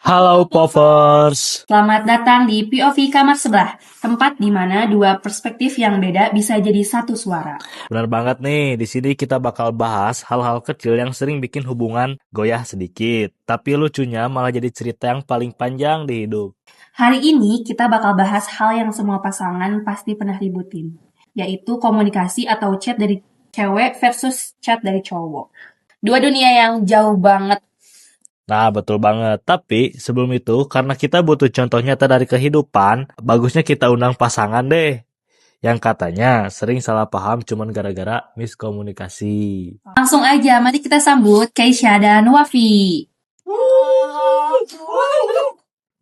Halo Povers. Selamat datang di POV Kamar Sebelah, tempat di mana dua perspektif yang beda bisa jadi satu suara. Benar banget nih, di sini kita bakal bahas hal-hal kecil yang sering bikin hubungan goyah sedikit. Tapi lucunya malah jadi cerita yang paling panjang di hidup. Hari ini kita bakal bahas hal yang semua pasangan pasti pernah ributin, yaitu komunikasi atau chat dari cewek versus chat dari cowok. Dua dunia yang jauh banget. Nah, betul banget. Tapi sebelum itu, karena kita butuh contoh nyata dari kehidupan, bagusnya kita undang pasangan deh. Yang katanya sering salah paham cuman gara-gara miskomunikasi. Langsung aja, mari kita sambut Keisha dan Wafi.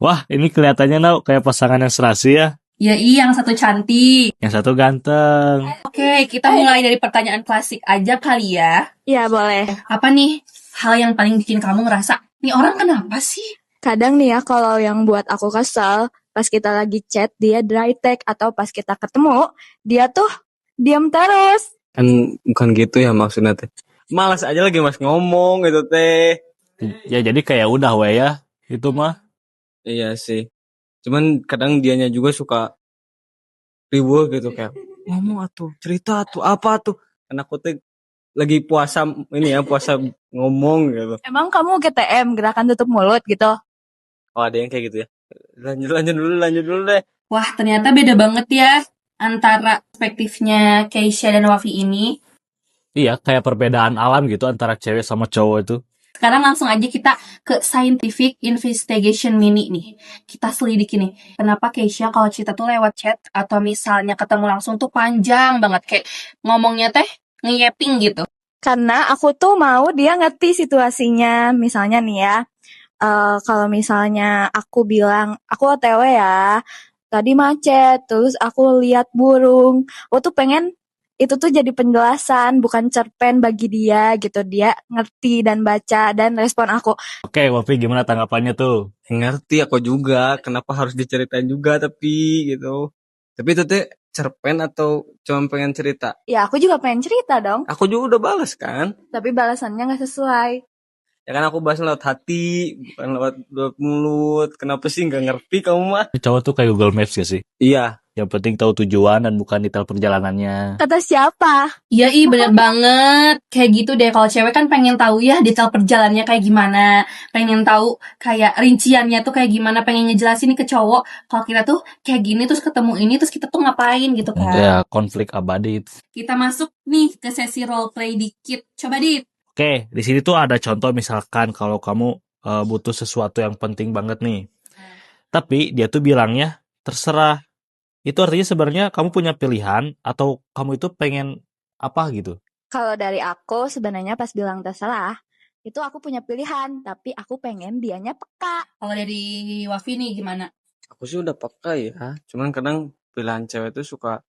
Wah, ini kelihatannya kayak pasangan yang serasi ya. Yai, yang satu cantik. Yang satu ganteng. Oke, kita mulai dari pertanyaan klasik aja kali ya. Ya boleh. Apa nih hal yang paling bikin kamu ngerasa, nih orang kenapa sih? Kadang nih ya kalau yang buat aku kesel, pas kita lagi chat dia dry text atau pas kita ketemu, dia tuh diam terus. Kan bukan gitu ya maksudnya teh. Malas aja lagi mas ngomong gitu teh. Ya jadi kayak udah we ya. Itu mah. Iya sih. Cuman kadang dianya juga suka ribuh gitu kayak ngomong atuh, cerita atuh, apa tuh. Karena aku teh lagi puasa ini ya, puasa ngomong gitu. Emang kamu GTM, gerakan tutup mulut gitu? Oh ada yang kayak gitu ya. Lanjut dulu deh. Wah, ternyata beda banget ya antara perspektifnya Keisha dan Wafi ini. Iya, kayak perbedaan alam gitu antara cewek sama cowok itu. Sekarang langsung aja kita ke scientific investigation mini nih. Kita selidiki nih, kenapa Keisha kalau cerita tuh lewat chat atau misalnya ketemu langsung tuh panjang banget. Kayak ngomongnya teh ngeyeping gitu. Karena aku tuh mau dia ngerti situasinya. Misalnya nih ya, kalau misalnya aku bilang, aku OTW ya, tadi macet, terus aku lihat burung. Aku tuh pengen itu tuh jadi penjelasan, bukan cerpen bagi dia gitu. Dia ngerti dan baca dan respon aku. Oke, Wafi gimana tanggapannya tuh? Ngerti aku juga kenapa harus diceritain juga tapi gitu. Tapi itu teh cerpen atau cuma pengen cerita? Ya aku juga pengen cerita dong, Aku juga udah balas kan. tapi balasannya nggak sesuai. Ya kan aku bahas lewat hati, bukan lewat mulut. Kenapa sih nggak ngerti kamu mah? Cowok tuh kayak Google Maps gak sih? Iya, Yang penting tahu tujuan dan bukan detail perjalanannya. Kata siapa? Iya, bener banget. Kayak gitu deh. Kalau cewek kan pengen tahu ya detail perjalanannya kayak gimana. Pengen tahu kayak rinciannya tuh kayak gimana. Pengen ngejelasin nih ke cowok. Kalau kita tuh kayak gini, terus ketemu ini, terus kita tuh ngapain gitu kan. Ya, konflik abadi. Kita masuk nih ke sesi role play dikit. Coba Dit. Oke, di sini tuh ada contoh misalkan kalau kamu butuh sesuatu yang penting banget nih. Tapi dia tuh bilangnya terserah. Itu artinya sebenarnya kamu punya pilihan atau kamu itu pengen apa gitu. Kalau dari aku sebenarnya pas bilang terserah, itu aku punya pilihan, tapi aku pengen dianya peka. Kalau dari Wafi nih gimana? aku sih udah peka ya. Cuman kadang pilihan cewek tuh suka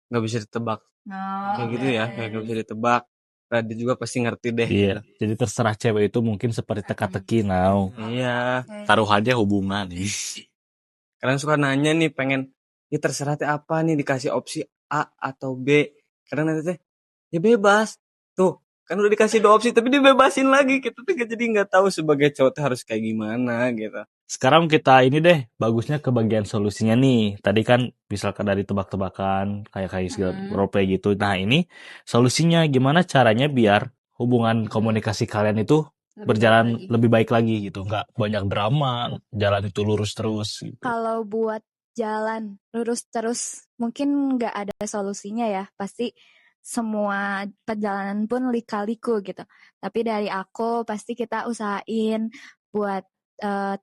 nggak bisa ditebak. Kayak gitu ya, kayak nggak bisa ditebak. Nah, dia juga pasti ngerti deh. Iya, jadi terserah cewek itu mungkin seperti teka-teki now. Iya. Taruhannya hubungan nih. Kadang suka nanya nih pengen, ya terserah teh apa nih dikasih opsi A atau B. Kadang nanti teh, ya bebas. Tuh, kan udah dikasih 2 opsi tapi dibebasin lagi. Kita tuh jadi nggak tahu sebagai cowok tuh harus kayak gimana gitu. Sekarang kita ini deh, bagusnya ke bagian solusinya nih. Tadi kan misalkan dari tebak-tebakan, kayak segala roleplay gitu. Nah ini solusinya gimana caranya biar hubungan komunikasi kalian itu berjalan lebih baik lagi gitu. Nggak banyak drama, jalan itu lurus terus. Gitu. Kalau buat jalan lurus terus, mungkin nggak ada solusinya ya. Pasti semua perjalanan pun lika-liku gitu. Tapi dari aku pasti kita usahain buat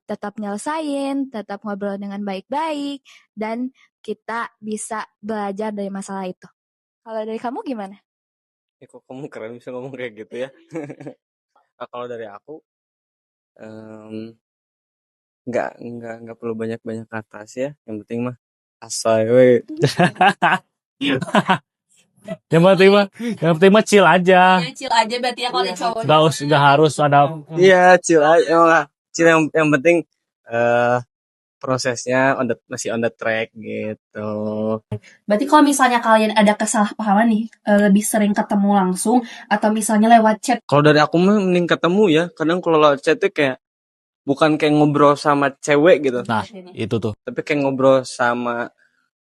tetap nyelesain, tetap ngobrol dengan baik-baik, dan kita bisa belajar dari masalah itu. Kalau dari kamu gimana? Ya kok kamu keren bisa ngomong kayak gitu ya. Nah, kalau dari aku nggak perlu banyak kata sih ya. Yang penting mah asal we. Yang penting mah chill aja. Ya, chill aja berarti ya kalau ada cowok. Nggak harus ada. Iya, chill aja emang. Chill yang penting prosesnya masih on the track gitu. Berarti kalau misalnya kalian ada kesalahpahaman nih, lebih sering ketemu langsung atau misalnya lewat chat. Kalau dari aku mah mending ketemu ya. Kadang kalau lewat chat tuh kayak bukan kayak ngobrol sama cewek gitu, Nah, itu tuh. tapi kayak ngobrol sama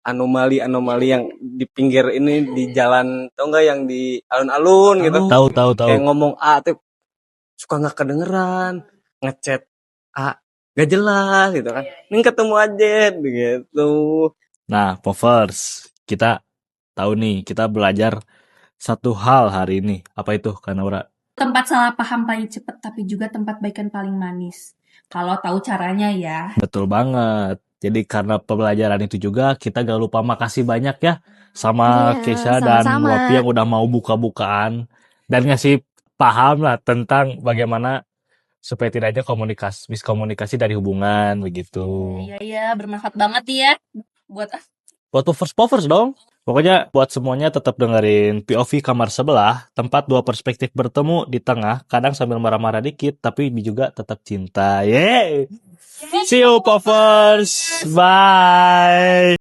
anomali-anomali yang di pinggir ini di jalan, tau nggak, yang di alun-alun gitu. Tahu. Kayak ngomong A tuh suka nggak kedengeran, ngechat A gak jelas gitu kan. Ini ketemu aja gitu. Nah, Povers, kita tahu nih, kita belajar satu hal hari ini. Apa itu, Kak Naura? Tempat salah paham paling cepet, tapi juga tempat baikan paling manis. Kalau tahu caranya ya. Betul banget. Jadi karena pembelajaran itu juga kita gak lupa makasih banyak ya sama Iya, Kesha dan sama-sama. Wapi yang udah mau buka-bukaan dan ngasih paham lah tentang bagaimana supaya tidak ada miskomunikasi dari hubungan begitu. Iya, bermanfaat banget ya buat Buat Povers dong. Pokoknya buat semuanya tetap dengerin POV kamar sebelah, tempat dua perspektif bertemu di tengah, kadang sambil marah-marah dikit, tapi juga tetap cinta. Yeay! See you, Povers! Bye!